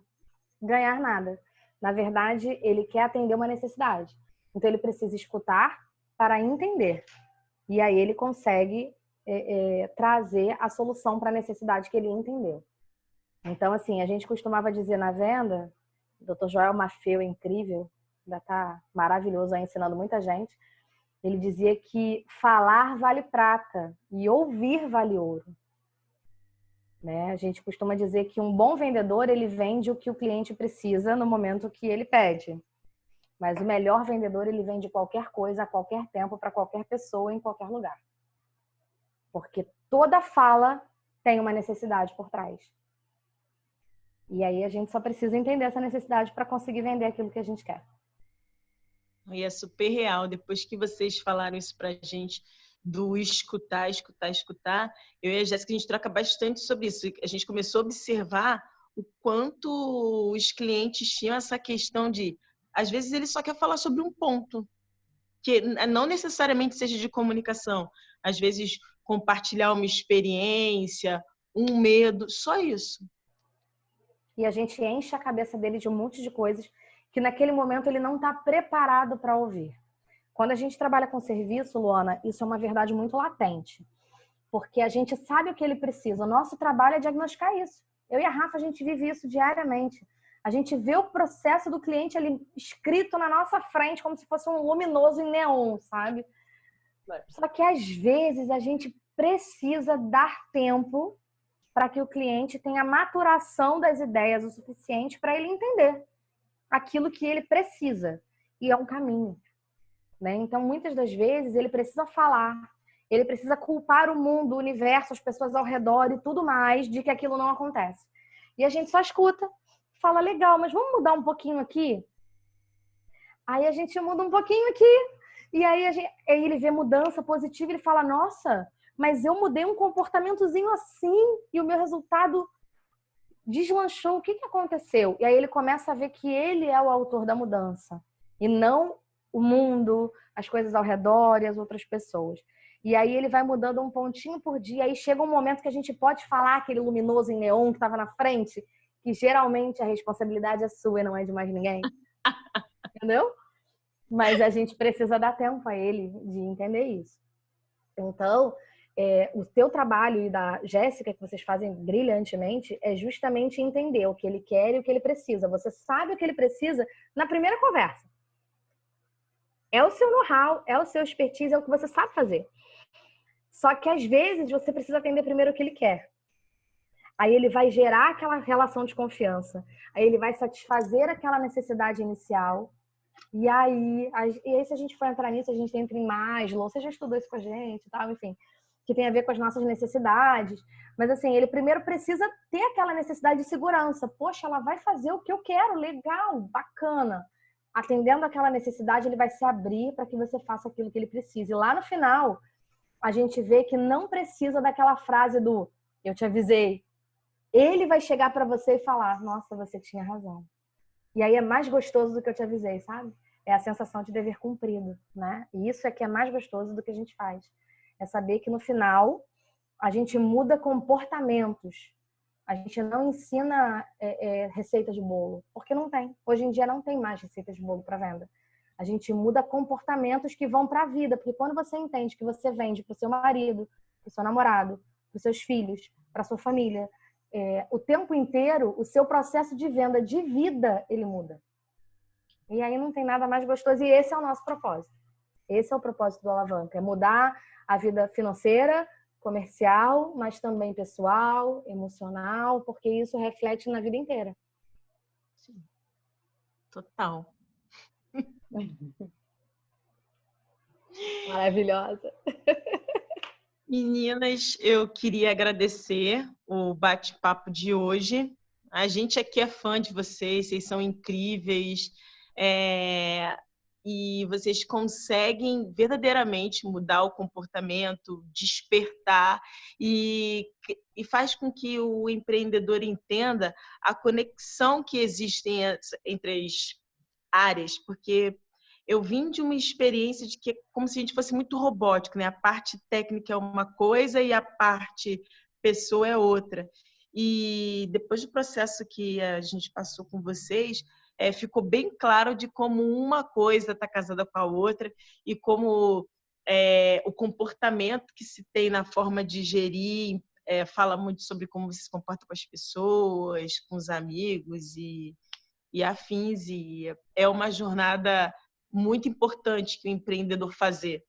ganhar nada. Na verdade, ele quer atender uma necessidade. Então, ele precisa escutar para entender. E aí ele consegue trazer a solução para a necessidade que ele entendeu. Então, assim, a gente costumava dizer na venda, o Dr. Joel Maffeo, incrível, ainda está maravilhoso aí, ensinando muita gente, ele dizia que falar vale prata e ouvir vale ouro. Né? A gente costuma dizer que um bom vendedor, ele vende o que o cliente precisa no momento que ele pede. Mas o melhor vendedor, ele vende qualquer coisa, a qualquer tempo, para qualquer pessoa, em qualquer lugar. Porque toda fala tem uma necessidade por trás. E aí a gente só precisa entender essa necessidade para conseguir vender aquilo que a gente quer. E é super real. Depois que vocês falaram isso pra gente, do escutar, eu e a Jéssica, a gente troca bastante sobre isso. A gente começou a observar o quanto os clientes tinham essa questão de, às vezes ele só quer falar sobre um ponto, que não necessariamente seja de comunicação. Às vezes compartilhar uma experiência, um medo, só isso. E a gente enche a cabeça dele de um monte de coisas que naquele momento ele não está preparado para ouvir. Quando a gente trabalha com serviço, Luana, isso é uma verdade muito latente. Porque a gente sabe o que ele precisa. O nosso trabalho é diagnosticar isso. Eu e a Rafa, a gente vive isso diariamente. A gente vê o processo do cliente ali escrito na nossa frente como se fosse um luminoso em neon, sabe? Só que às vezes a gente precisa dar tempo para que o cliente tenha maturação das ideias o suficiente para ele entender aquilo que ele precisa. E é um caminho. Né? Então, muitas das vezes, ele precisa falar, ele precisa culpar o mundo, o universo, as pessoas ao redor e tudo mais de que aquilo não acontece. E a gente só escuta, fala, legal, mas vamos mudar um pouquinho aqui? Aí a gente muda um pouquinho aqui E aí, aí ele vê mudança positiva e ele fala, nossa, mas eu mudei um comportamentozinho assim e o meu resultado deslanchou. O que aconteceu? E aí ele começa a ver que ele é o autor da mudança e não o mundo, as coisas ao redor e as outras pessoas. E aí ele vai mudando um pontinho por dia. Aí chega um momento que a gente pode falar aquele luminoso em neon que estava na frente, que geralmente a responsabilidade é sua e não é de mais ninguém. Entendeu? Mas a gente precisa dar tempo a ele de entender isso. Então, o teu trabalho e da Jéssica, que vocês fazem brilhantemente, é justamente entender o que ele quer e o que ele precisa. Você sabe o que ele precisa na primeira conversa. É o seu know-how, é o seu expertise, é o que você sabe fazer. Só que, às vezes, você precisa atender primeiro o que ele quer. Aí ele vai gerar aquela relação de confiança. Aí ele vai satisfazer aquela necessidade inicial. E aí, se a gente for entrar nisso, a gente entra em Maslow. Você já estudou isso com a gente, tal, enfim, que tem a ver com as nossas necessidades. Mas assim, ele primeiro precisa ter aquela necessidade de segurança. Poxa, ela vai fazer o que eu quero, legal, bacana. Atendendo aquela necessidade, ele vai se abrir para que você faça aquilo que ele precisa. E lá no final, a gente vê que não precisa daquela frase do eu te avisei. Ele vai chegar para você e falar, nossa, você tinha razão. E aí é mais gostoso do que eu te avisei, sabe? É a sensação de dever cumprido, né? E isso é que é mais gostoso do que a gente faz. É saber que no final a gente muda comportamentos. A gente não ensina receita de bolo, porque não tem. Hoje em dia não tem mais receita de bolo para venda. A gente muda comportamentos que vão para a vida, porque quando você entende que você vende para o seu marido, para o seu namorado, para os seus filhos, para a sua família, o tempo inteiro, o seu processo de venda de vida, ele muda. E aí não tem nada mais gostoso. E esse é o nosso propósito. Esse é o propósito do Alavanca. É mudar a vida financeira, comercial, mas também pessoal, emocional, porque isso reflete na vida inteira. Sim. Total. Maravilhosa. Meninas, eu queria agradecer o bate-papo de hoje. A gente aqui é fã de vocês, vocês são incríveis. E vocês conseguem verdadeiramente mudar o comportamento, despertar e faz com que o empreendedor entenda a conexão que existe entre as áreas, porque eu vim de uma experiência de que é como se a gente fosse muito robótico, né? A parte técnica é uma coisa e a parte pessoa é outra. E depois do processo que a gente passou com vocês, ficou bem claro de como uma coisa está casada com a outra e como o comportamento que se tem na forma de gerir fala muito sobre como você se comporta com as pessoas, com os amigos e afins. E é uma jornada muito importante que o empreendedor fazer,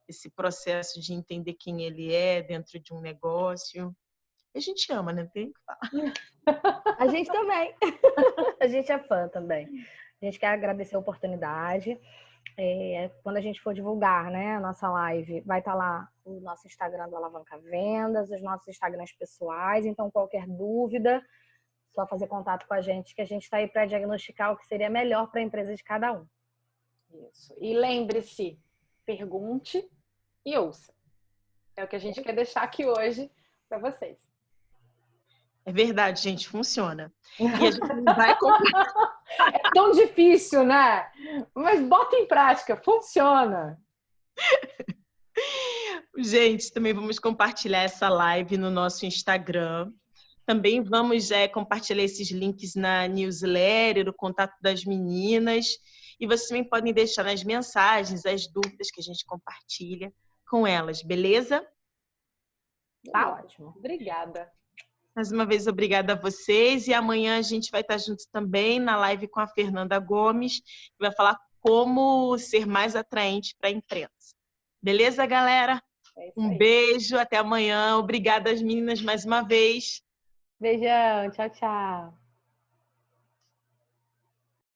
esse processo de entender quem ele é dentro de um negócio. A gente ama, né? Tem que falar. A gente também. A gente é fã também. A gente quer agradecer a oportunidade. Quando a gente for divulgar, né, a nossa live, vai estar lá o nosso Instagram do Alavanca Vendas, os nossos Instagrams pessoais. Então, qualquer dúvida, só fazer contato com a gente, que a gente está aí para diagnosticar o que seria melhor para a empresa de cada um. Isso. E lembre-se, pergunte e ouça. É o que a gente quer deixar aqui hoje para vocês. É verdade, gente, funciona. E a gente não vai compartilhar. É tão difícil, né? Mas bota em prática, funciona. Gente, também vamos compartilhar essa live no nosso Instagram. Também vamos compartilhar esses links na newsletter, o contato das meninas. E vocês também podem deixar nas mensagens as dúvidas que a gente compartilha com elas, beleza? Tá ótimo. Obrigada. Mais uma vez, obrigada a vocês. E amanhã a gente vai estar junto também na live com a Fernanda Gomes, que vai falar como ser mais atraente para a imprensa. Beleza, galera? Um beijo, até amanhã. Obrigada às meninas mais uma vez. Beijão, tchau, tchau.